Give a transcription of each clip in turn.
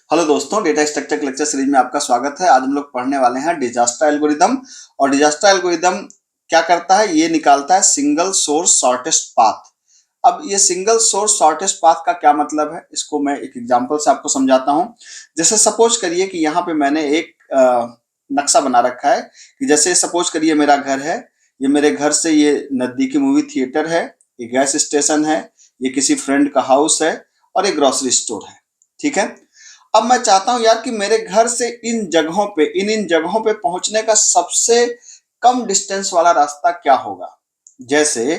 Hello दोस्तों, data structure के lecture series में आपका स्वागत है। आज हम लोग पढ़ने वाले हैं डिजास्टर एल्गोरिदम। और डिजास्टर एल्गोरिदम क्या करता है? ये निकालता है सिंगल सोर्स शॉर्टेस्ट पाथ। अब ये सिंगल सोर्स शॉर्टेस्ट पाथ का क्या मतलब है, इसको मैं एक एग्जांपल से आपको समझाता हूँ। जैसे सपोज करिए कि यहाँ पे मैंने एक नक्शा बना रखा है कि जैसे सपोज करिए मेरा घर है। ये मेरे घर से ये नजदीकी मूवी थिएटर है, ये गैस स्टेशन है, ये किसी फ्रेंड का हाउस है और एक ग्रोसरी स्टोर है। ठीक है। अब मैं चाहता हूं यार कि मेरे घर से इन जगहों पे इन जगहों पे पहुंचने का सबसे कम डिस्टेंस वाला रास्ता क्या होगा। जैसे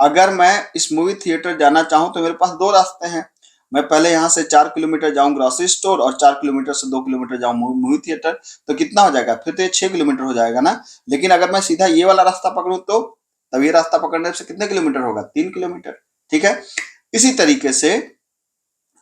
अगर मैं इस मूवी थिएटर जाना चाहूं तो मेरे पास दो रास्ते हैं। मैं पहले यहाँ से 4 किलोमीटर जाऊं ग्रोसरी स्टोर और 4 किलोमीटर से 2 किलोमीटर जाऊं मूवी थिएटर। तो कितना हो जाएगा? फिर तो ये 6 किलोमीटर हो जाएगा ना। लेकिन अगर मैं सीधा ये वाला रास्ता पकड़ूं तो तब ये रास्ता पकड़ने से कितने किलोमीटर होगा? 3 किलोमीटर। ठीक है। इसी तरीके से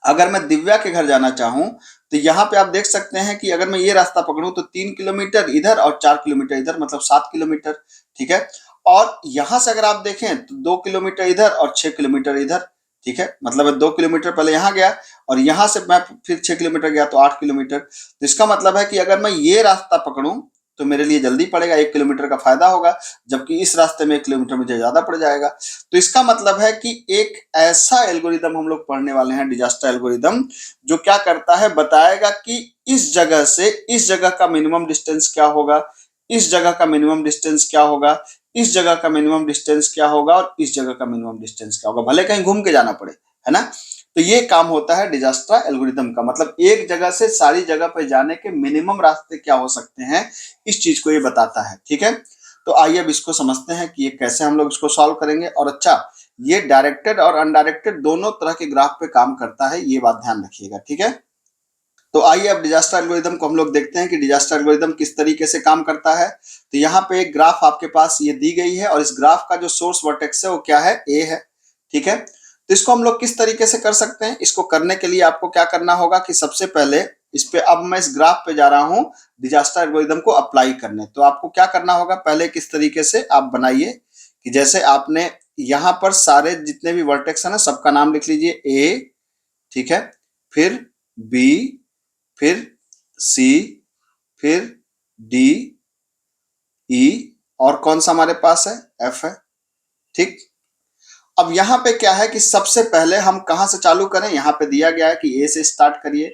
अगर मैं दिव्या के घर जाना चाहूं तो यहाँ पे आप देख सकते हैं कि अगर मैं ये रास्ता पकड़ूं तो 3 किलोमीटर इधर और 4 किलोमीटर इधर, मतलब 7 किलोमीटर। ठीक है। और यहां से अगर आप देखें तो 2 किलोमीटर इधर और 6 किलोमीटर इधर। ठीक है, मतलब मैं 2 किलोमीटर पहले यहाँ गया और यहां से मैं फिर 6 किलोमीटर गया तो 8 किलोमीटर। तो इसका मतलब है कि अगर मैं ये रास्ता पकड़ूं तो मेरे लिए जल्दी पड़ेगा, 1 किलोमीटर का फायदा होगा, जबकि इस रास्ते में 1 किलोमीटर मुझे ज्यादा पड़ जाएगा। तो इसका मतलब है कि एक ऐसा एल्गोरिदम हम लोग पढ़ने वाले हैं, डिजास्टर एल्गोरिदम, जो क्या करता है, बताएगा कि इस जगह से इस जगह का मिनिमम डिस्टेंस क्या होगा, इस जगह का मिनिमम डिस्टेंस क्या होगा, इस जगह का मिनिमम डिस्टेंस क्या होगा और इस जगह का मिनिमम डिस्टेंस क्या होगा, भले कहीं घूम के जाना पड़े, है ना। तो ये काम होता है डिजास्टर एल्गोरिदम का, मतलब एक जगह से सारी जगह पर जाने के मिनिमम रास्ते क्या हो सकते हैं, इस चीज को ये बताता है। ठीक है। तो आइए अब इसको समझते हैं कि ये कैसे हम लोग इसको सॉल्व करेंगे। और अच्छा, ये डायरेक्टेड और अनडायरेक्टेड दोनों तरह के ग्राफ पे काम करता है, ये बात ध्यान रखिएगा। ठीक है। तो आइए अब डिजास्टर एल्गोरिदम को हम लोग देखते हैं कि डिजास्टर एल्गोरिदम किस तरीके से काम करता है। तो यहाँ पे एक ग्राफ आपके पास ये दी गई है और इस ग्राफ का जो सोर्स वर्टेक्स है वो क्या है? ए है। ठीक है। तो इसको हम लोग किस तरीके से कर सकते हैं? इसको करने के लिए आपको क्या करना होगा कि सबसे पहले इस पे, अब मैं इस ग्राफ पे जा रहा हूं डिजास्टर एल्गोरिदम को अप्लाई करने। तो आपको क्या करना होगा, पहले किस तरीके से आप बनाइए कि जैसे आपने यहाँ पर सारे जितने भी वर्टेक्स है ना, सबका नाम लिख लीजिए ए। ठीक है। फिर बी, फिर सी, फिर डी, ई और कौन सा हमारे पास है? एफ है। ठीक। अब यहाँ पे क्या है कि सबसे पहले हम कहां से चालू करें? यहाँ पे दिया गया है कि ए से स्टार्ट करिए,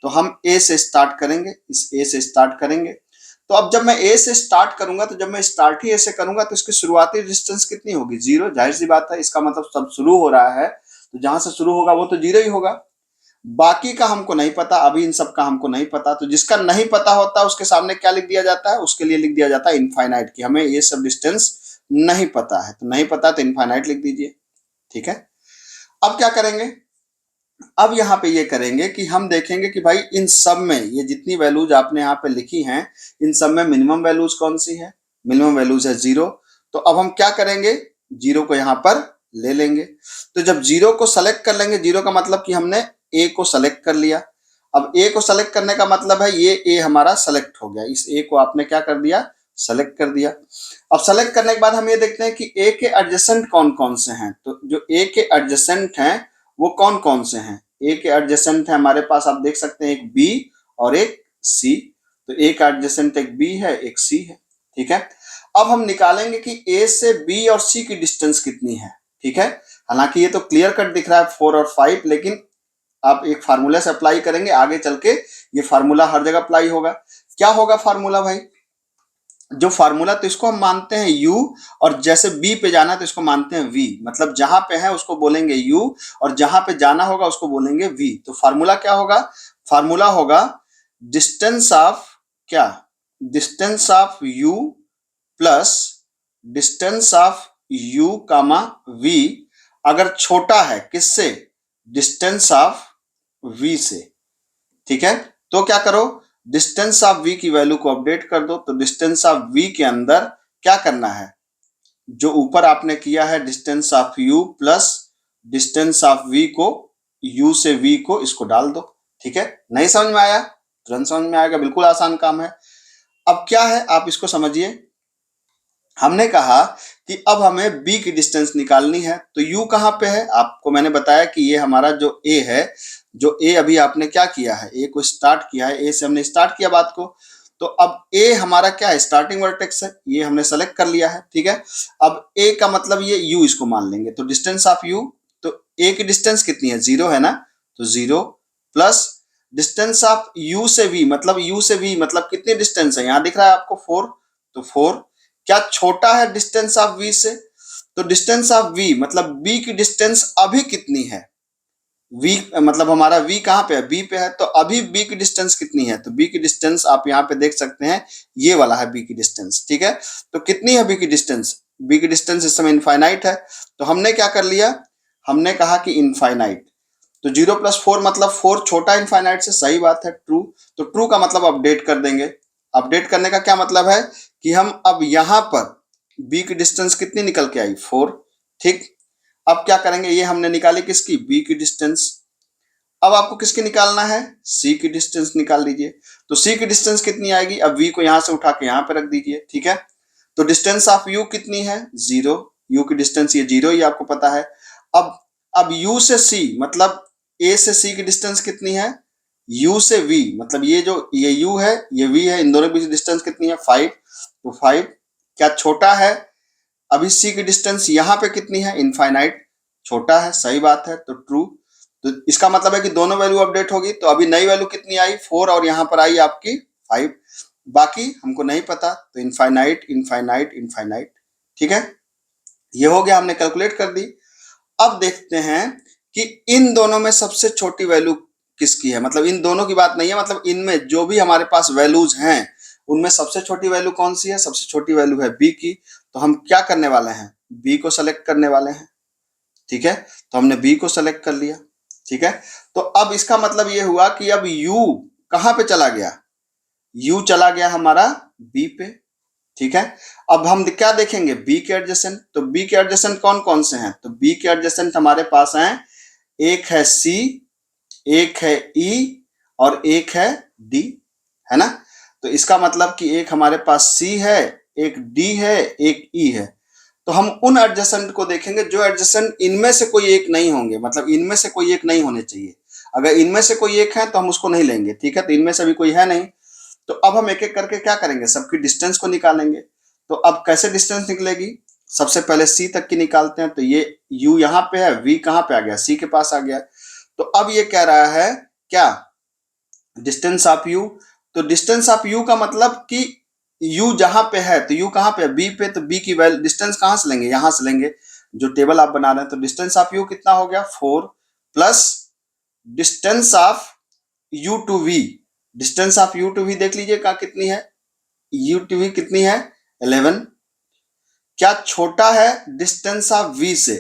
तो हम ए से स्टार्ट करेंगे, इस ए से स्टार्ट करेंगे। तो अब जब मैं ए से स्टार्ट करूंगा तो जब मैं स्टार्ट ही ए से करूंगा तो इसकी शुरुआती डिस्टेंस कितनी होगी? 0। जाहिर सी बात है, इसका मतलब सब शुरू हो रहा है तो जहां से शुरू होगा वो तो 0 ही होगा। बाकी का हमको नहीं पता, अभी इन सब का हमको नहीं पता। तो जिसका नहीं पता होता है उसके सामने क्या लिख दिया जाता है? उसके लिए लिख दिया जाता है इनफाइनाइट, कि हमें ये सब डिस्टेंस नहीं पता है। तो नहीं पता तो इनफाइनाइट लिख दीजिए। ठीक है। अब क्या करेंगे? अब यहाँ पे ये करेंगे कि हम देखेंगे कि भाई इन सब में ये जितनी वैल्यूज आपने यहाँ पे लिखी हैं, इन सब में मिनिमम वैल्यूज कौन सी है? मिनिमम वैल्यूज है 0। तो अब हम क्या करेंगे? 0 को यहाँ पर ले लेंगे। तो जब 0 को सेलेक्ट कर लेंगे, 0 का मतलब कि हमने ए को सेलेक्ट कर लिया। अब ए को सेलेक्ट करने का मतलब है ये ए हमारा सेलेक्ट हो गया, इस ए को आपने क्या कर दिया? सेलेक्ट कर दिया। अब सेलेक्ट करने के बाद हम ये देखते हैं कि ए के एडजेसेंट कौन कौन से हैं। तो जो ए के एडजेसेंट हैं वो कौन कौन से हैं? ए के एडजेसेंट है हमारे पास, आप देख सकते हैं, एक बी और एक सी। तो ए का एडजेसेंट एक बी है, एक सी है। ठीक है। अब हम निकालेंगे कि ए से बी और सी की डिस्टेंस कितनी है। ठीक है। हालांकि ये तो क्लियर कट दिख रहा है 4 और 5, लेकिन आप एक फार्मूला से अप्लाई करेंगे, आगे चल के ये फार्मूला हर जगह अप्लाई होगा। क्या होगा फार्मूला भाई? जो फार्मूला, तो इसको हम मानते हैं u, और जैसे b पे जाना है तो इसको मानते हैं v, मतलब जहां पे है उसको बोलेंगे u और जहां पे जाना होगा उसको बोलेंगे v। तो फार्मूला क्या होगा? फार्मूला होगा डिस्टेंस ऑफ क्या? Distance of u plus distance of u comma v, अगर छोटा है किससे? डिस्टेंस ऑफ v से। ठीक है। तो क्या करो, डिस्टेंस ऑफ v की वैल्यू को अपडेट कर दो। तो डिस्टेंस ऑफ v के अंदर क्या करना है? जो ऊपर आपने किया है distance of u plus distance of v को, u से v को इसको डाल दो। ठीक है। नहीं समझ में आया? तुरंत समझ में आएगा, बिल्कुल आसान काम है। अब क्या है आप इसको समझिए हमने कहा कि अब हमें b की डिस्टेंस निकालनी है। तो u कहाँ पे है, आपको मैंने बताया कि ये हमारा जो a है, जो a अभी आपने क्या किया है, a को स्टार्ट किया है, a से हमने स्टार्ट किया बात को। तो अब a हमारा क्या है, स्टार्टिंग वर्टेक्स है, ये हमने सेलेक्ट कर लिया है, ठीक है। अब a का मतलब ये u इसको मान लेंगे, तो डिस्टेंस ऑफ u, तो a की डिस्टेंस कितनी है, 0 है ना, तो 0 प्लस डिस्टेंस ऑफ u से v, मतलब u से v मतलब कितनी डिस्टेंस है, यहाँ दिख रहा है आपको 4, तो 4 क्या छोटा है डिस्टेंस ऑफ v से, तो डिस्टेंस ऑफ v मतलब b की डिस्टेंस अभी कितनी है, v मतलब हमारा v कहाँ पे है, b पे है, तो अभी b की डिस्टेंस कितनी है, तो b की डिस्टेंस आप यहाँ पे देख सकते हैं, ये वाला है b की डिस्टेंस, ठीक है। तो कितनी है b की डिस्टेंस, b की डिस्टेंस इस समय इनफाइनाइट है, तो हमने क्या कर लिया, हमने कहा कि इनफाइनाइट, तो 0+4 मतलब 4 छोटा इनफाइनाइट से, सही बात है, ट्रू। तो ट्रू का मतलब अपडेट कर देंगे। अपडेट करने का क्या मतलब है कि हम अब यहां पर b की डिस्टेंस कितनी निकल के आई, 4, ठीक। अब क्या करेंगे, ये हमने निकाली किसकी, b की डिस्टेंस। अब आपको किसकी निकालना है, c की डिस्टेंस निकाल लीजिए। तो c की डिस्टेंस कितनी आएगी, अब v को यहां से उठा के यहां पे रख दीजिए, ठीक है। तो डिस्टेंस ऑफ u कितनी है, 0, u की डिस्टेंस ये 0 ही आपको पता है। अब u से c मतलब a से c की डिस्टेंस कितनी है, u से v मतलब ये u है, ये v है, इन दोनों के बीच डिस्टेंस कितनी है, 5, तो 5 क्या छोटा है, अभी c की डिस्टेंस यहाँ पे कितनी है, इनफाइनाइट, छोटा है, सही बात है, तो ट्रू। तो इसका मतलब है कि दोनों वैल्यू अपडेट होगी, तो अभी नई वैल्यू कितनी आई, 4, और यहाँ पर आई आपकी 5, बाकी हमको नहीं पता, तो इनफाइनाइट इनफाइनाइट इनफाइनाइट, ठीक है। ये हो गया, हमने कैलकुलेट कर दी। अब देखते हैं कि इन दोनों में सबसे छोटी वैल्यू किसकी है, मतलब इन दोनों की बात नहीं है, मतलब इनमें जो भी हमारे पास वैल्यूज हैं उनमें सबसे छोटी वैल्यू कौन सी है, सबसे छोटी वैल्यू है b की। तो हम क्या करने वाले हैं, b को सेलेक्ट करने वाले हैं, ठीक है। तो हमने b को सेलेक्ट कर लिया, ठीक है। तो अब इसका मतलब ये हुआ कि अब u कहां पे चला गया, u चला गया हमारा b पे, ठीक है। अब हम क्या देखेंगे, b के एडजेसेंट, तो b के एडजेसेंट कौन कौन से हैं, तो b के एडजेसेंट हमारे पास हैं, एक है c, एक है e, और एक है d, है ना। तो इसका मतलब कि एक हमारे पास c है, एक d है, एक e है। तो हम उन एडजेसेंट को देखेंगे जो एडजेसेंट इनमें से कोई एक नहीं होंगे, मतलब इनमें से कोई एक नहीं होने चाहिए। अगर इनमें से कोई एक है तो हम उसको नहीं लेंगे, ठीक है। तो इनमें से भी कोई है नहीं, तो अब हम एक एक करके क्या करेंगे, सबकी डिस्टेंस को निकालेंगे। तो अब कैसे डिस्टेंस निकलेगी, सबसे पहले c तक की निकालते हैं, तो ये u यहाँ पे है, v कहाँ पे आ गया, c के पास आ गया। तो अब ये कह रहा है क्या, डिस्टेंस ऑफ u, तो डिस्टेंस ऑफ u का मतलब कि u जहां पे है, तो u कहां पे है, b पे, तो b की वैल्यू डिस्टेंस कहां से लेंगे, यहां से लेंगे, जो टेबल आप बना रहे हैं। तो डिस्टेंस ऑफ u कितना हो गया, 4 plus distance of u to v, distance of u to v देख लीजिए का कितनी है, u टू v कितनी है, 11, क्या छोटा है डिस्टेंस ऑफ v से,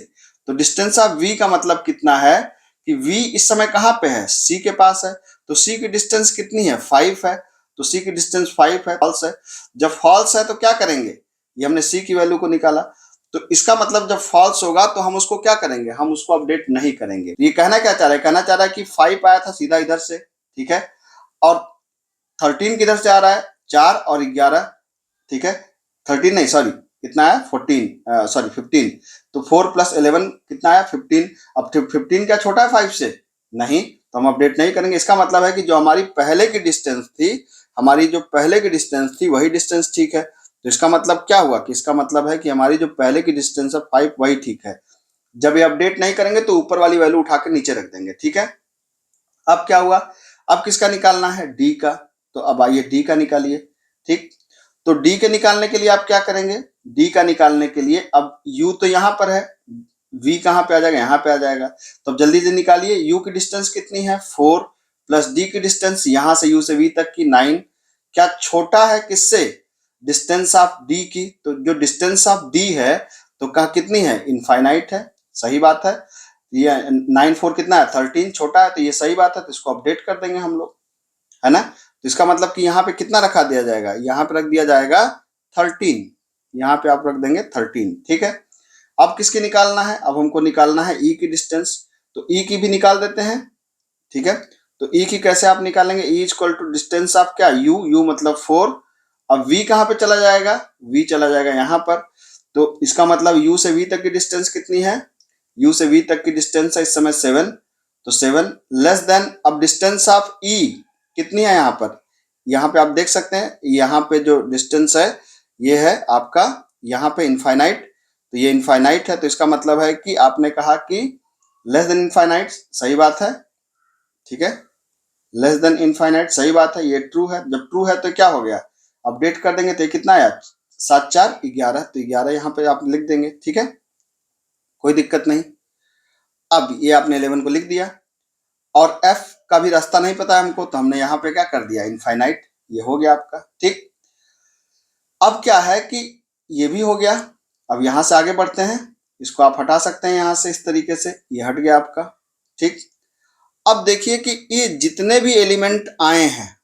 तो डिस्टेंस ऑफ v का मतलब कितना है कि v इस समय कहां पे है, c के पास है, तो c की डिस्टेंस कितनी है, 5 है, तो c की डिस्टेंस 5 है, फॉल्स है। जब फॉल्स है तो क्या करेंगे, ये हमने c की वैल्यू को निकाला, तो इसका मतलब जब फॉल्स होगा तो हम उसको क्या करेंगे, हम उसको अपडेट नहीं करेंगे। ये कहना क्या चाह रहा है, कहना चाह रहा है कि 5 आया था सीधा इधर से, ठीक है, और 13 किधर से आ रहा है, 4 और 11, ठीक है, 13 नहीं सॉरी, कितना है 14, सॉरी 15, तो 4 प्लस 11 कितना है 15। अब 15 क्या छोटा है 5 से, नहीं, तो हम अपडेट नहीं करेंगे। इसका मतलब है कि जो हमारी पहले की डिस्टेंस थी, हमारी जो पहले की डिस्टेंस थी वही डिस्टेंस ठीक है। तो इसका मतलब क्या हुआ कि इसका मतलब है कि हमारी जो पहले की डिस्टेंस है 5 वही ठीक है। जब ये अपडेट नहीं करेंगे तो ऊपर वाली वैल्यू उठा के नीचे रख देंगे, ठीक है। अब क्या हुआ, अब किसका निकालना है, डी का, तो अब आइए डी का निकालिए, ठीक। तो डी के निकालने के लिए आप क्या करेंगे, डी का निकालने के लिए अब u तो यहाँ पर है, v कहाँ पे आ जाएगा, यहाँ पे आ जाएगा, तो अब जल्दी से निकालिए, u की डिस्टेंस कितनी है 4 प्लस d की डिस्टेंस यहाँ से u से v तक की 9, क्या छोटा है किससे, डिस्टेंस ऑफ d की, तो जो डिस्टेंस ऑफ d है तो कहा कितनी है, इनफाइनाइट है, सही बात है। ये 9 4 कितना है 13, छोटा है, तो ये सही बात है, तो इसको अपडेट कर देंगे हम लोग, है ना। तो इसका मतलब कि यहाँ पे कितना रखा दिया जाएगा, यहाँ पे रख दिया जाएगा 13, यहाँ पे आप रख देंगे 13, ठीक है। अब किसकी निकालना है, अब हमको निकालना है ई की डिस्टेंस, तो ई की भी निकाल देते हैं, ठीक है। तो ई की कैसे आप निकालेंगे, E equal to distance of क्या, यू, यू मतलब 4 अब v कहाँ पे चला जाएगा, v चला जाएगा यहाँ पर, तो इसका मतलब u से v तक की डिस्टेंस कितनी है, u से v तक की डिस्टेंस है इस समय 7, तो 7 लेस देन, अब डिस्टेंस ऑफ e कितनी है यहाँ पे आप देख सकते हैं, यहाँ पे जो डिस्टेंस है ये है आपका यहाँ पे इनफाइनाइट, तो ये इनफाइनाइट है, तो इसका मतलब है कि आपने कहा कि लेस देन इनफाइनाइट, सही बात है, ठीक है, लेस देन इनफाइनाइट सही बात है, ये ट्रू है। जब ट्रू है तो क्या हो गया, अपडेट कर देंगे तो ये कितना आया, 7 4 11, तो 11 यहाँ पे आप लिख देंगे, ठीक है, कोई दिक्कत नहीं। अब ये आपने 11 को लिख दिया और f का भी रास्ता नहीं पता है हमको, तो हमने यहाँ पे क्या कर दिया, इनफाइनाइट, ये हो गया आपका, ठीक। अब क्या है कि ये भी हो गया, अब यहाँ से आगे बढ़ते हैं, इसको आप हटा सकते हैं यहाँ से इस तरीके से, ये हट गया आपका, ठीक। अब देखिए कि ये जितने भी एलिमेंट आए हैं,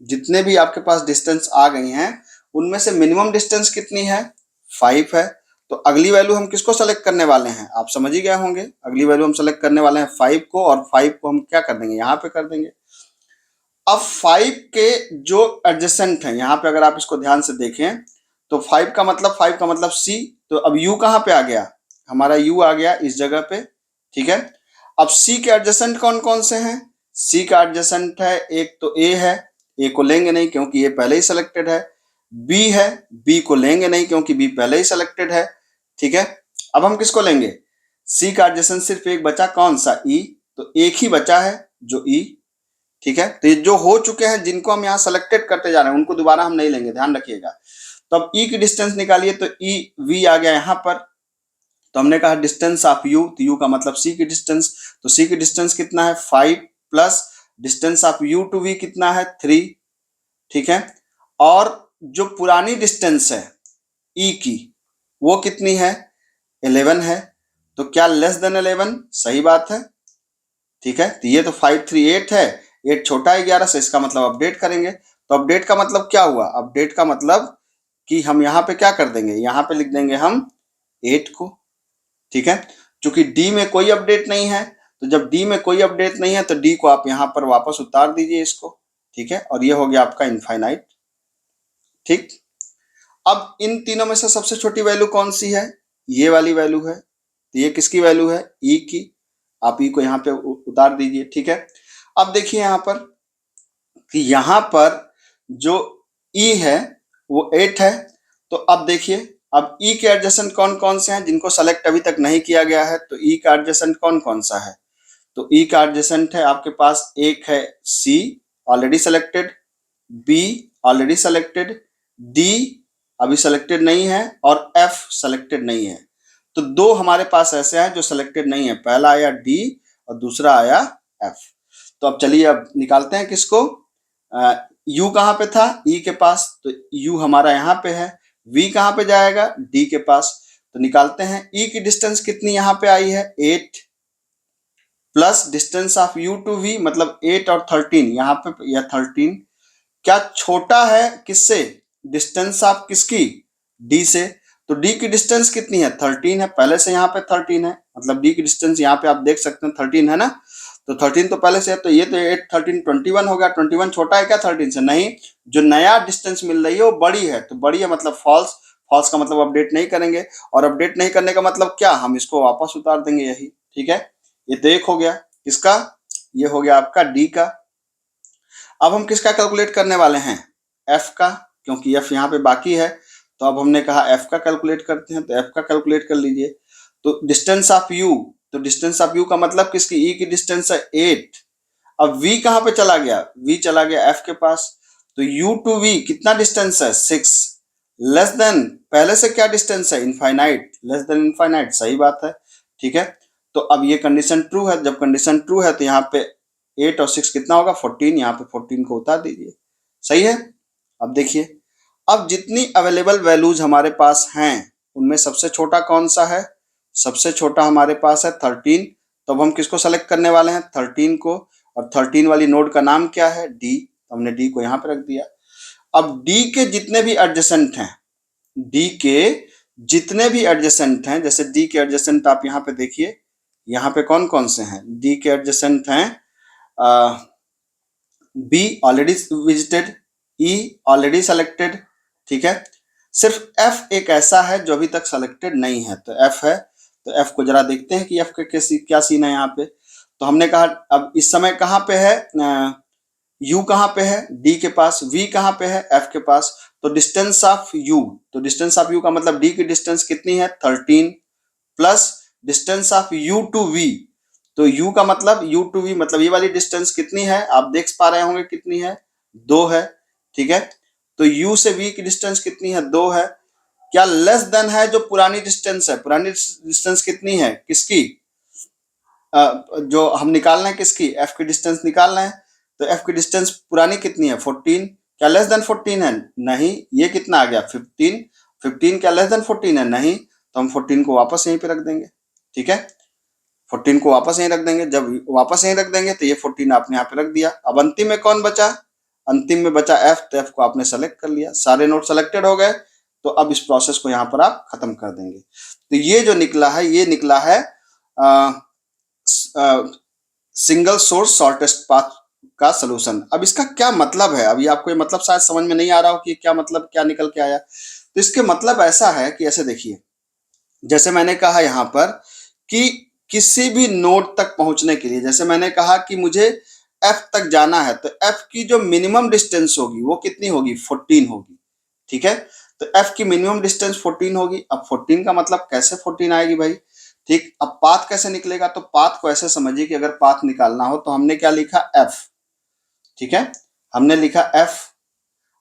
जितने भी आपके पास डिस्टेंस आ गई हैं, उनमें से मिनिमम डिस्टेंस कितनी है, 5 है। तो अगली वैल्यू हम किसको सेलेक्ट करने वाले हैं, आप समझ ही गए होंगे, अगली वैल्यू हम सेलेक्ट करने वाले हैं 5 को, और 5 को हम क्या कर देंगे, यहाँ पे कर देंगे। अब 5 के जो एडजेसेंट हैं, यहाँ पे अगर आप इसको ध्यान से देखें तो 5 का मतलब C, तो अब U कहाँ पे आ गया, हमारा U आ गया इस जगह पे, ठीक है। अब C के एडजेसेंट कौन कौन से हैं, C का एडजेसेंट है, एक तो A है, A को लेंगे नहीं क्योंकि ये पहले ही सिलेक्टेड है, B है, B को लेंगे नहीं क्योंकि B पहले ही सिलेक्टेड है, ठीक है। अब हम किसको लेंगे, C का एडजेसेंट सिर्फ एक बचा, कौन सा, E, तो एक ही बचा है जो E, ठीक है। तो ये जो हो चुके हैं, जिनको हम यहाँ सेलेक्टेड करते जा रहे हैं, उनको दोबारा हम नहीं लेंगे, ध्यान रखिएगा। तो अब E की डिस्टेंस निकालिए, तो E V आ गया यहाँ पर, तो हमने कहा डिस्टेंस ऑफ U, तो U का मतलब C की डिस्टेंस, तो C की डिस्टेंस कितना है 5 plus distance of U to V कितना है 3, ठीक है। और जो पुरानी डिस्टेंस है E की वो कितनी है 11 है, तो क्या लेस देन 11, सही बात है, ठीक है। तो ये तो 5 3 8 है, 8 छोटा है 11 से, इसका मतलब अपडेट करेंगे, तो अपडेट का मतलब क्या हुआ, अपडेट का मतलब कि हम यहाँ पे क्या कर देंगे, यहाँ पे लिख देंगे हम 8 को, ठीक है। चूंकि D में कोई अपडेट नहीं है, तो जब D में कोई अपडेट नहीं है तो D को आप यहाँ पर वापस उतार दीजिए इसको, ठीक है, और ये हो गया आपका इनफाइनाइट, ठीक। अब इन तीनों में से सबसे छोटी वैल्यू कौन सी है, ये वाली वैल्यू है, तो ये किसकी वैल्यू है, E की, आप E को यहाँ पे उतार दीजिए, ठीक है। अब देखिए यहाँ पर कि यहाँ पर जो E है वो 8 है, तो अब देखिए, अब E के एडजेसेंट कौन कौन से हैं जिनको सेलेक्ट अभी तक नहीं किया गया है, तो E का एडजेसेंट कौन कौन सा है, तो E का एडजेसेंट है आपके पास, एक है C already selected, B already selected, D अभी सेलेक्टेड नहीं है, और F सेलेक्टेड नहीं है। तो दो हमारे पास ऐसे हैं जो सेलेक्टेड नहीं है, पहला आया D और दूसरा आया F। तो अब चलिए अब निकालते हैं किसको, U कहाँ पे था, E के पास, तो U हमारा यहाँ पे है, V कहाँ पे जाएगा, D के पास, तो निकालते हैं। E की डिस्टेंस कितनी यहाँ पे आई है 8 plus distance of U to V, मतलब 8 और 13 यहाँ पे, या 13 क्या छोटा है किससे, डिस्टेंस ऑफ किसकी, D से, तो D की डिस्टेंस कितनी है 13 है, पहले से यहाँ पे 13 है, मतलब D की डिस्टेंस यहाँ पे आप देख सकते हैं 13 है ना, तो 13 तो पहले से है, तो ये तो 8 13 21 हो गया, 21 छोटा है क्या 13 से, नहीं, जो नया डिस्टेंस मिल रही है वो बड़ी है, तो बड़ी है मतलब फॉल्स, फॉल्स का मतलब अपडेट नहीं करेंगे, और अपडेट नहीं करने का मतलब क्या, हम इसको वापस उतार देंगे, यही, ठीक है। ये तो एक हो गया, किसका, ये हो गया आपका D का। अब हम किसका कैलकुलेट करने वाले हैं, F का, क्योंकि F यहाँ पे बाकी है, तो अब हमने कहा F का कैलकुलेट करते हैं, तो F का कैलकुलेट कर लीजिए। तो डिस्टेंस ऑफ U, तो डिस्टेंस ऑफ U का मतलब किसकी, E की डिस्टेंस है 8, अब V कहाँ पे चला गया, V चला गया F के पास, तो U टू V कितना डिस्टेंस है 6, लेस देन, पहले से क्या डिस्टेंस है इनफाइनाइट, लेस देन इनफाइनाइट, सही बात है, ठीक है। तो अब ये कंडीशन ट्रू है, जब कंडीशन ट्रू है तो यहाँ पे 8 और 6 कितना होगा 14, यहाँ पे 14 को उतार दीजिए, सही है। अब देखिए, अब जितनी अवेलेबल वैल्यूज हमारे पास हैं उनमें सबसे छोटा कौन सा है, सबसे छोटा हमारे पास है 13, तो अब हम किसको सेलेक्ट करने वाले हैं 13 को, और 13 वाली नोड का नाम क्या है D, तो हमने D को यहाँ पे रख दिया। अब D के जितने भी एडजेसेंट हैं, D के जितने भी एडजेसेंट हैं, जैसे D के एडजेसेंट आप यहाँ पे देखिए, यहाँ पे कौन कौन से हैं, D के एडजेसेंट हैं B ऑलरेडी विजिटेड, ई ऑलरेडी सेलेक्टेड, ठीक है। सिर्फ एफ एक ऐसा है जो अभी तक सेलेक्टेड नहीं है, तो एफ है। तो एफ को जरा देखते हैं कि एफ का क्या सीन है यहाँ पे। तो हमने कहा अब इस समय कहाँ पे है, यू कहाँ पे है, डी के पास, वी कहाँ पे है, एफ के पास। तो डिस्टेंस ऑफ यू, तो डिस्टेंस ऑफ यू का मतलब डी की डिस्टेंस कितनी है 13 plus distance of U to V. तो u का मतलब u टू v मतलब ये वाली डिस्टेंस कितनी है, आप देख पा रहे होंगे कितनी है, 2 है, ठीक है। तो u से v की डिस्टेंस कितनी है, 2 है। क्या लेस देन है जो पुरानी डिस्टेंस है, पुरानी डिस्टेंस कितनी है किसकी, जो हम निकालना है किसकी, f की डिस्टेंस निकालना है। तो f की डिस्टेंस पुरानी कितनी है 14, क्या लेस देन 14 है, नहीं। ये कितना आ गया 15, 15 क्या लेस देन 14 है, नहीं। तो हम 14 को वापस यहीं पे रख देंगे, ठीक है। 14 को वापस यहीं रख देंगे, जब वापस यहीं रख देंगे तो ये 14 आपने यहाँ पे रख दिया। अब अंतिम में कौन बचा, अंतिम में बचा f, तो f को आपने सेलेक्ट कर लिया, सारे नोड सेलेक्टेड हो गए। तो अब इस प्रोसेस को यहाँ पर आप खत्म कर देंगे। तो ये जो निकला है, ये निकला है सिंगल सोर्स शॉर्टेस्ट पाथ का सलूशन। अब इसका क्या मतलब है, अभी आपको ये मतलब शायद समझ में नहीं आ रहा हो कि क्या मतलब, क्या निकल के आया। तो इसके मतलब ऐसा है कि ऐसे देखिए, जैसे मैंने कहा यहाँ पर कि किसी भी नोड तक पहुंचने के लिए, जैसे मैंने कहा कि मुझे F तक जाना है, तो F की जो मिनिमम डिस्टेंस होगी वो कितनी होगी 14 होगी, ठीक है। तो F की मिनिमम डिस्टेंस 14 होगी। अब 14 का मतलब कैसे 14 आएगी भाई, ठीक। अब पाथ कैसे निकलेगा, तो पाथ को ऐसे समझिए कि अगर पाथ निकालना हो तो हमने क्या लिखा F, ठीक है, हमने लिखा F।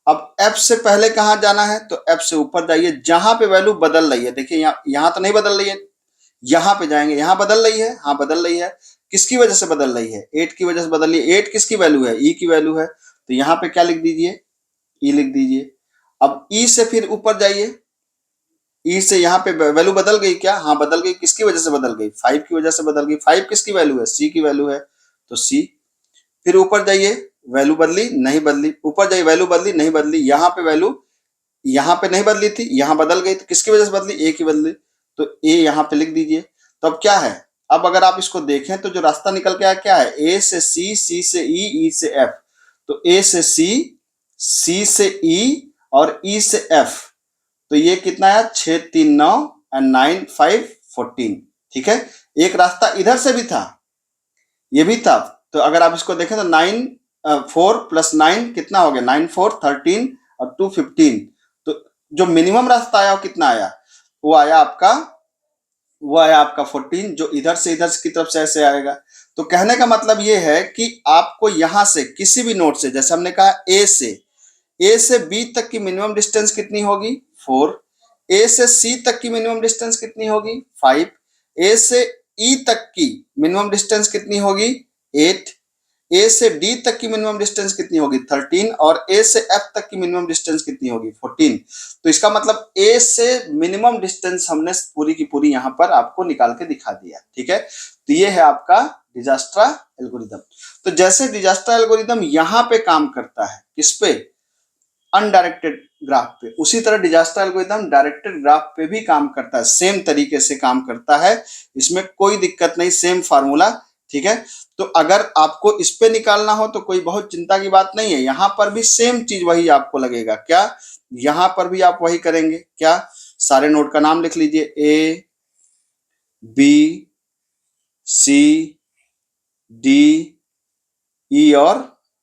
अब F से पहले कहाँ जाना है, तो F से ऊपर जाइए, जहां पे वैल्यू बदल रही है, देखिए यहाँ तो नहीं बदल रही है, यहाँ पे जाएंगे, यहाँ बदल रही है, हाँ बदल रही है। किसकी वजह से बदल रही है, 8 की वजह से बदल रही है। 8 किसकी वैल्यू है, ई की वैल्यू है। तो यहाँ पे क्या लिख दीजिए, ई लिख दीजिए। अब ई से फिर ऊपर जाइए, ई से यहाँ पे वैल्यू बदल गई क्या, हाँ बदल गई। किसकी वजह से बदल गई, 5 की वजह से बदल गई। 5 किसकी वैल्यू है, सी की वैल्यू है, तो सी। फिर ऊपर जाइए, वैल्यू बदली नहीं बदली, ऊपर जाइए, वैल्यू बदली नहीं बदली। यहाँ पे वैल्यू, यहाँ पे नहीं बदली थी, यहाँ बदल गई, तो किसकी वजह से बदली, ए की बदली। तो ए यहाँ पे लिख दीजिए। तो अब क्या है, अब अगर आप इसको देखें तो जो रास्ता निकल के आया क्या है, ए से सी, सी से ई, ई से एफ। तो ए से सी, सी से ई और ई से एफ। तो ये कितना है 6 3 9 एंड 9 5 14, ठीक है। एक रास्ता इधर से भी था, ये भी था। तो अगर आप इसको देखें तो 9 4 प्लस 9 कितना हो गया, 9 4 13 और 2 15। तो जो मिनिमम रास्ता आया वो कितना आया, वो आया आपका, वो आया आपका 14, जो इधर से इधर की तरफ से ऐसे आएगा। तो कहने का मतलब ये है कि आपको यहां से किसी भी नोड से, जैसे हमने कहा ए से बी तक की मिनिमम डिस्टेंस कितनी होगी 4, ए से सी तक की मिनिमम डिस्टेंस कितनी होगी 5, ए से ई तक की मिनिमम डिस्टेंस कितनी होगी 8, ए से डी तक की मिनिमम डिस्टेंस कितनी होगी 13 और ए से एफ तक की मिनिमम डिस्टेंस कितनी होगी 14। तो इसका मतलब ए से मिनिमम डिस्टेंस हमने पूरी की पूरी यहाँ पर आपको निकाल के दिखा दिया, ठीक है। तो ये है आपका डिजास्ट्रा एल्गोरिदम। तो जैसे डिजास्ट्रा एल्गोरिदम यहाँ पे काम करता है किस पे, अनडायरेक्टेड ग्राफ पे, उसी तरह डिजास्टर एल्गोरिथम डायरेक्टेड ग्राफ पे भी काम करता है, सेम तरीके से काम करता है, इसमें कोई दिक्कत नहीं, सेम फार्मूला, ठीक है। तो अगर आपको इस पे निकालना हो तो कोई बहुत चिंता की बात नहीं है, यहां पर भी सेम चीज वही आपको लगेगा, क्या यहां पर भी आप वही करेंगे, क्या सारे नोड का नाम लिख लीजिए, A B C D E और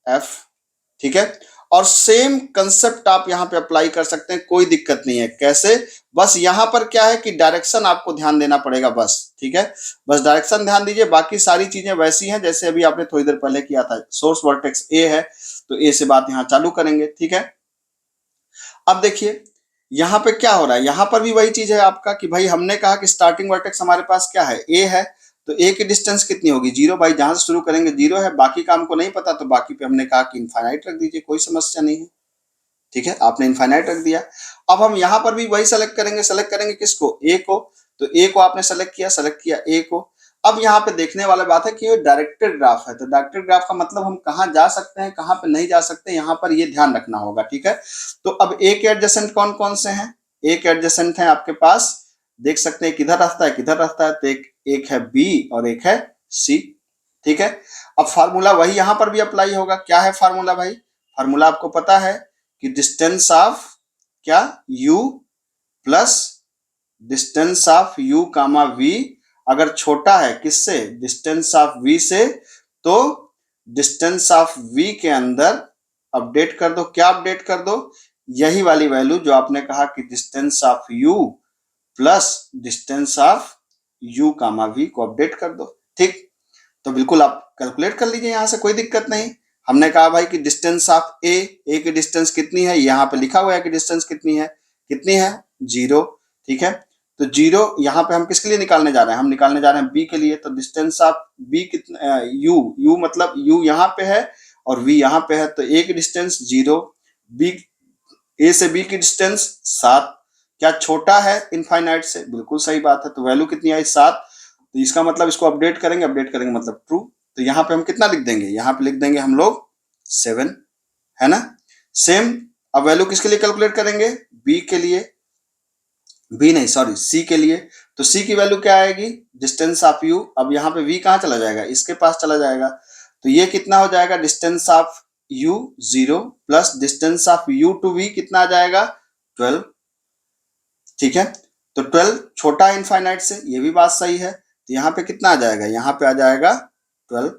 एफ, ठीक है। और सेम कंसेप्ट आप यहाँ पे अप्लाई कर सकते हैं, कोई दिक्कत नहीं है। कैसे, बस यहाँ पर क्या है कि डायरेक्शन आपको ध्यान देना पड़ेगा बस, ठीक है। बस डायरेक्शन ध्यान दीजिए, बाकी सारी चीजें वैसी हैं जैसे अभी आपने थोड़ी देर पहले किया था। सोर्स वर्टेक्स ए है तो ए से बात यहाँ चालू करेंगे, ठीक है। अब देखिए यहाँ पे क्या हो रहा है, यहाँ पर भी वही चीज है आपका कि भाई हमने कहा कि स्टार्टिंग वर्टेक्स हमारे पास क्या है, ए है। तो ए की डिस्टेंस कितनी होगी 0, भाई जहां से शुरू करेंगे 0 है, बाकी का हमको नहीं पता, तो बाकी पे हमने कहा कि इनफाइनाइट रख दीजिए, कोई समस्या नहीं है, ठीक है। आपने इनफाइनाइट रख दिया। अब हम यहाँ पर भी वही सेलेक्ट करेंगे किसको, ए को। तो ए को आपने सेलेक्ट किया ए को। अब यहाँ पे देखने वाला बात है कि ये डायरेक्टेड ग्राफ है, तो डायरेक्टेड ग्राफ का मतलब हम कहाँ जा सकते हैं कहाँ पे नहीं जा सकते, यहाँ पर ये ध्यान रखना होगा, ठीक है। तो अब ए के एडजेसेंट कौन कौन से हैं, ए के एडजेसेंट हैं आपके पास, देख सकते हैं किधर रास्ता है किधर रास्ता है, तो एक है बी और एक है सी, ठीक है। अब फार्मूला वही यहाँ पर भी अप्लाई होगा, क्या है फार्मूला भाई, फार्मूला आपको पता है कि डिस्टेंस ऑफ क्या u plus distance of u comma v अगर छोटा है किससे, डिस्टेंस ऑफ v से, तो डिस्टेंस ऑफ v के अंदर अपडेट कर दो। क्या अपडेट कर दो, यही वाली वैल्यू जो आपने कहा कि distance of u plus distance of u comma v को अपडेट कर दो। ठीक, तो बिल्कुल आप कैलकुलेट कर लीजिए, यहां से कोई दिक्कत नहीं। हमने कहा भाई कि डिस्टेंस ऑफ ए की डिस्टेंस कितनी है, यहाँ पे लिखा हुआ है कि डिस्टेंस कितनी है, 0। ठीक है, तो 0 यहाँ पे हम किसके लिए निकालने जा रहे हैं, हम निकालने जा रहे हैं बी के लिए। तो डिस्टेंस ऑफ बी कितना, यू मतलब यू यहाँ पे है और वी यहाँ पे है, तो ए की डिस्टेंस 0, बी ए से बी की डिस्टेंस 7। क्या छोटा है इनफाइनाइट से, बिल्कुल सही बात है। तो वैल्यू कितनी आई 7, तो इसका मतलब इसको अपडेट करेंगे मतलब ट्रू। तो यहाँ पे हम कितना लिख देंगे, यहाँ पे लिख देंगे हम लोग 7, है ना। सेम अब वैल्यू किसके लिए कैलकुलेट करेंगे, बी के लिए, बी नहीं सॉरी सी के लिए। तो सी की वैल्यू क्या आएगी, डिस्टेंस ऑफ यू। अब यहाँ पे वी कहाँ चला जाएगा, इसके पास चला जाएगा, तो ये कितना हो जाएगा, distance of U 0 plus distance of U to V कितना आ जाएगा 12। ठीक है, तो 12 छोटा है इनफाइनाइट से, ये भी बात सही है। तो यहाँ पे कितना आ जाएगा, यहाँ पे आ जाएगा 12।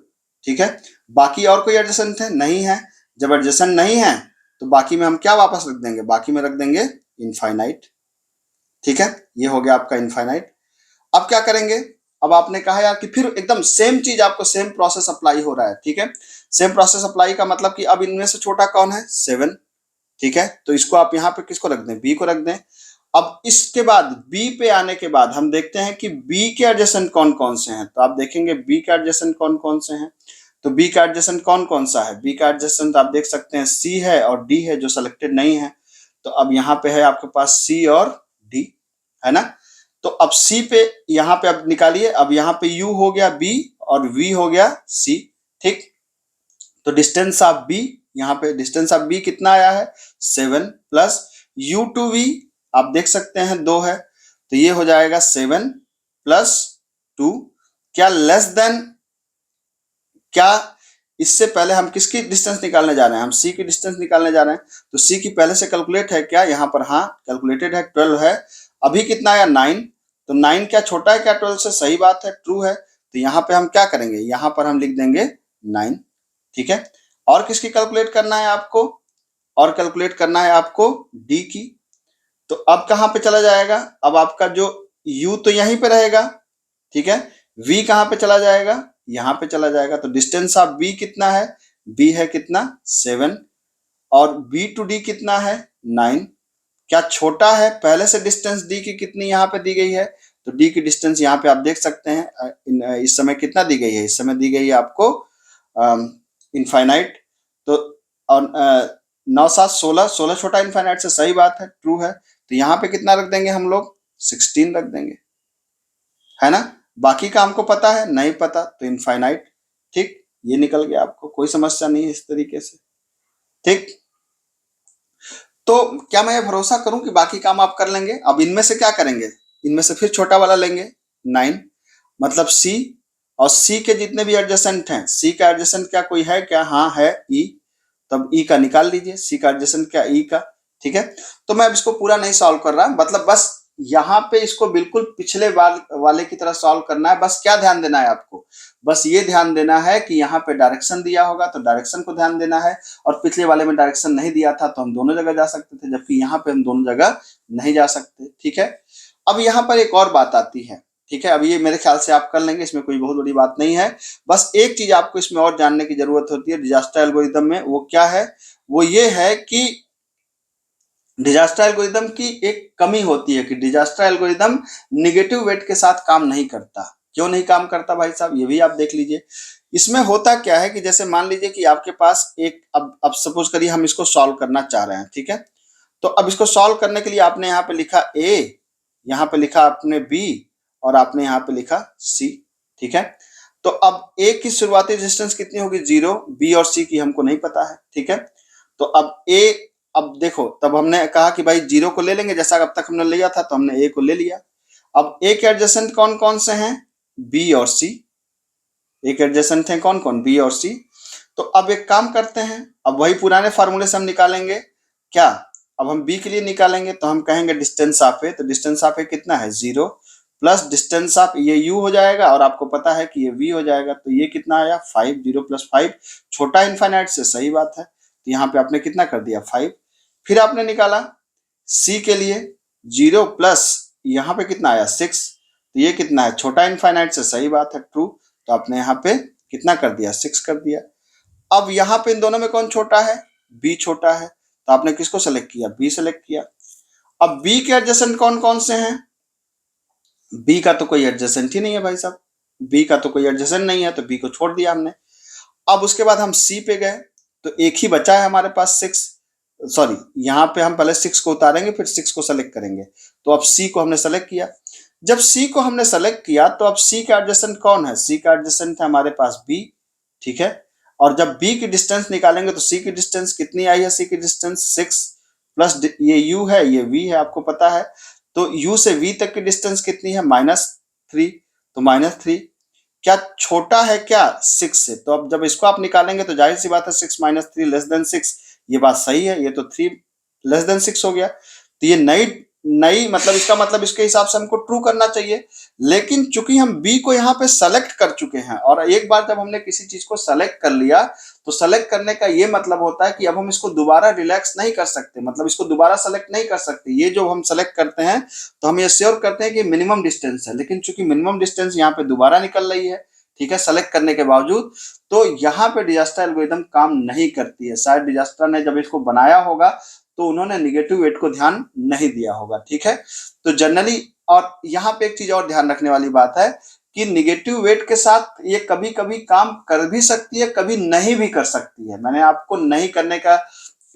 ठीक है, बाकी और कोई एडजेसेंट है, नहीं है। जब एडजेसेंट नहीं है तो बाकी में हम क्या वापस रख देंगे, बाकी में रख देंगे इनफाइनाइट। ठीक है, ये हो गया आपका इनफाइनाइट। अब क्या करेंगे, अब आपने कहा यार कि फिर एकदम सेम चीज आपको सेम प्रोसेस अप्लाई हो रहा है। ठीक है, सेम प्रोसेस अप्लाई का मतलब कि अब इनमें से छोटा कौन है, 7। ठीक है, तो इसको आप यहाँ पे किसको रख दें, बी को रख दें। अब इसके बाद बी पे आने के बाद हम देखते हैं कि बी के एडजेसेंट कौन कौन से हैं। तो आप देखेंगे बी के एडजेसेंट कौन कौन से हैं। तो बी का एडजेसेंट कौन कौन सा है, बी का एडजेसेंट आप देख सकते हैं सी है और डी है जो सेलेक्टेड नहीं है। तो अब यहाँ पे है आपके पास सी और डी, है ना। तो अब सी पे यहाँ पे अब निकालिए, अब यहाँ पे यू हो गया बी और वी हो गया सी। ठीक, तो डिस्टेंस ऑफ बी, यहाँ पे डिस्टेंस ऑफ बी कितना आया है 7 प्लस यू टू वी आप देख सकते हैं 2 है, तो ये हो जाएगा 7 प्लस 2। क्या लेस देन, क्या इससे पहले हम किसकी डिस्टेंस निकालने जा रहे हैं, हम सी की डिस्टेंस निकालने जा रहे हैं। तो सी की पहले से कैलकुलेट है क्या, यहाँ पर हाँ कैलकुलेटेड है, 12 है। अभी कितना आया 9, तो 9 क्या छोटा है क्या 12 से, सही बात है ट्रू है। तो यहाँ पे हम क्या करेंगे, यहाँ पर हम लिख देंगे 9। ठीक है, और किसकी कैलकुलेट करना है आपको, और कैलकुलेट करना है आपको डी की। तो अब कहाँ पे चला जाएगा, अब आपका जो u तो यहीं पे रहेगा। ठीक है, v कहाँ पे चला जाएगा, यहाँ पे चला जाएगा। तो डिस्टेंस ऑफ b कितना है, b है कितना 7 और b टू d कितना है 9। क्या छोटा है, पहले से डिस्टेंस d की कितनी यहाँ पे दी गई है, तो d की डिस्टेंस यहाँ पे आप देख सकते हैं इस समय कितना दी गई है, इस समय दी गई है आपको इनफाइनाइट। तो और 9 7 16, 16 छोटा इनफाइनाइट से, सही बात है ट्रू है। तो यहाँ पे कितना रख देंगे हम लोग 16 रख देंगे, है ना। बाकी का हमको पता है, नहीं पता तो इनफाइनाइट। ठीक, ये निकल गया, आपको कोई समस्या नहीं है इस तरीके से। ठीक, तो क्या मैं ये भरोसा करूं कि बाकी काम आप कर लेंगे। अब इनमें से क्या करेंगे, इनमें से फिर छोटा वाला लेंगे 9 मतलब सी, और सी के जितने भी एडजेसेंट हैं, सी का एडजेसेंट क्या कोई है क्या, हाँ है ई, तब ई का निकाल लीजिए, सी का एडजेसेंट क्या ई का। ठीक है, तो मैं अब इसको पूरा नहीं सॉल्व कर रहा, मतलब बस यहाँ पे इसको बिल्कुल पिछले वाले की तरह सॉल्व करना है। बस क्या ध्यान देना है आपको, बस ये ध्यान देना है कि यहाँ पे डायरेक्शन दिया होगा तो डायरेक्शन को ध्यान देना है, और पिछले वाले में डायरेक्शन नहीं दिया था तो हम दोनों जगह जा सकते थे, जबकि यहाँ पे हम दोनों जगह नहीं जा सकते। ठीक है, अब यहाँ पर एक और बात आती है। ठीक है, अब ये मेरे ख्याल से आप कर लेंगे, इसमें कोई बहुत बड़ी बात नहीं है। बस एक चीज आपको इसमें और जानने की जरूरत होती है डिजास्टर एल्गोरिथम में, वो क्या है, वो ये है कि डिजास्टर एल्गोरिथम की एक कमी होती है कि डिजास्टर एल्गोरिथम निगेटिव वेट के साथ काम नहीं करता। क्यों नहीं काम करता भाई साहब, ये भी आप देख लीजिए। इसमें होता क्या है कि जैसे मान लीजिए कि आपके पास एक, अब सपोज करिए हम इसको सॉल्व करना चाह रहे हैं। ठीक है, तो अब इसको सॉल्व करने के लिए आपने यहाँ पे लिखा ए, यहाँ पे लिखा आपने बी, और आपने यहाँ पे लिखा सी। ठीक है, तो अब ए की शुरुआती डिस्टेंस कितनी होगी 0, बी और सी की हमको नहीं पता है। ठीक है, तो अब ए, अब देखो तब हमने कहा कि भाई 0 को ले लेंगे, जैसा अब तक हमने लिया था, तो हमने ए को ले लिया। अब ए के एडजेसेंट कौन कौन से हैं, बी और सी। एक एडजेसेंट हैं कौन कौन, बी और सी। तो अब एक काम करते हैं, अब वही पुराने फार्मूले से हम निकालेंगे। क्या? अब हम b के लिए निकालेंगे तो हम कहेंगे डिस्टेंस ऑफ ए, तो डिस्टेंस ऑफ ए कितना है 0 प्लस डिस्टेंस ऑफ ये u हो जाएगा और आपको पता है कि ये v हो जाएगा, तो ये कितना आया 5, 0 प्लस 5 छोटा इनफाइनाइट से, सही बात है। तो यहाँ पे आपने कितना कर दिया 5। फिर आपने निकाला c के लिए 0 प्लस यहाँ पे कितना आया 6, तो ये कितना है छोटा इनफाइनाइट से, सही बात है ट्रू। तो आपने यहाँ पे कितना कर दिया 6 कर दिया। अब यहाँ पे इन दोनों में कौन छोटा है? b छोटा है, तो आपने किसको सेलेक्ट किया? b सेलेक्ट किया। अब b के एडजेसेंट कौन कौन से हैं? b का तो कोई एडजेसेंट ही नहीं है भाई साहब, b का तो कोई एडजेसेंट नहीं है, तो b को छोड़ दिया हमने। अब उसके बाद हम c पे गए तो एक ही बचा है हमारे पास 6, सॉरी यहाँ पे हम पहले 6 को उतारेंगे फिर 6 को सेलेक्ट करेंगे। तो अब c को हमने सेलेक्ट किया। जब c को हमने सेलेक्ट किया तो अब c का एडजेसेंट कौन है? c का एडजेसेंट है हमारे पास b, ठीक है। और जब b की डिस्टेंस निकालेंगे तो c की डिस्टेंस कितनी आई है? c की डिस्टेंस 6 प्लस ये u है, ये v है, आपको पता है। तो u से v तक की डिस्टेंस कितनी है? -3, तो -3 क्या छोटा है क्या 6 से? तो अब जब इसको आप निकालेंगे तो जाहिर सी बात है 6 माइनस 3 लेस देन 6, ये बात सही है, ये तो 3 लेस देन 6 हो गया। तो ये नई नई मतलब इसका मतलब इसके हिसाब से हमको ट्रू करना चाहिए। लेकिन चूंकि हम बी को यहाँ पे सेलेक्ट कर चुके हैं और एक बार जब हमने किसी चीज को सेलेक्ट कर लिया तो सेलेक्ट करने का ये मतलब होता है कि अब हम इसको दोबारा रिलैक्स नहीं कर सकते, मतलब इसको दोबारा सेलेक्ट नहीं कर सकते। ये जो हम सेलेक्ट करते हैं तो हम ये श्योर करते हैं कि मिनिमम डिस्टेंस है, लेकिन चूंकि मिनिमम डिस्टेंस यहाँ पे दोबारा निकल रही है, ठीक है, सेलेक्ट करने के बावजूद, तो यहाँ पे डिजास्टर एल्गोरिथम काम नहीं करती है। शायद डिजास्टर ने जब इसको बनाया होगा तो उन्होंने निगेटिव वेट को ध्यान नहीं दिया होगा, ठीक है। तो जनरली, और यहाँ पे एक चीज और ध्यान रखने वाली बात है कि निगेटिव वेट के साथ ये कभी कभी काम कर भी सकती है, कभी नहीं भी कर सकती है। मैंने आपको नहीं करने का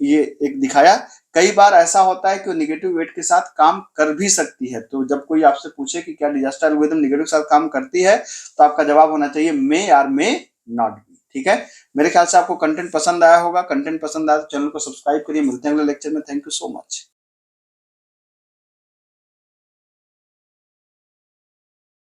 ये एक दिखाया। कई बार ऐसा होता है कि वो निगेटिव वेट के साथ काम कर भी सकती है। तो जब कोई आपसे पूछे कि क्या डिजास्टर एल्गोरिथम निगेटिव के साथ काम करती है, तो आपका जवाब होना चाहिए मे और मे नॉट बी, ठीक है। मेरे ख्याल से आपको कंटेंट पसंद आया होगा। कंटेंट पसंद आया तो चैनल को सब्सक्राइब करिए। मिलते हैं अगले लेक्चर में। Thank you so much.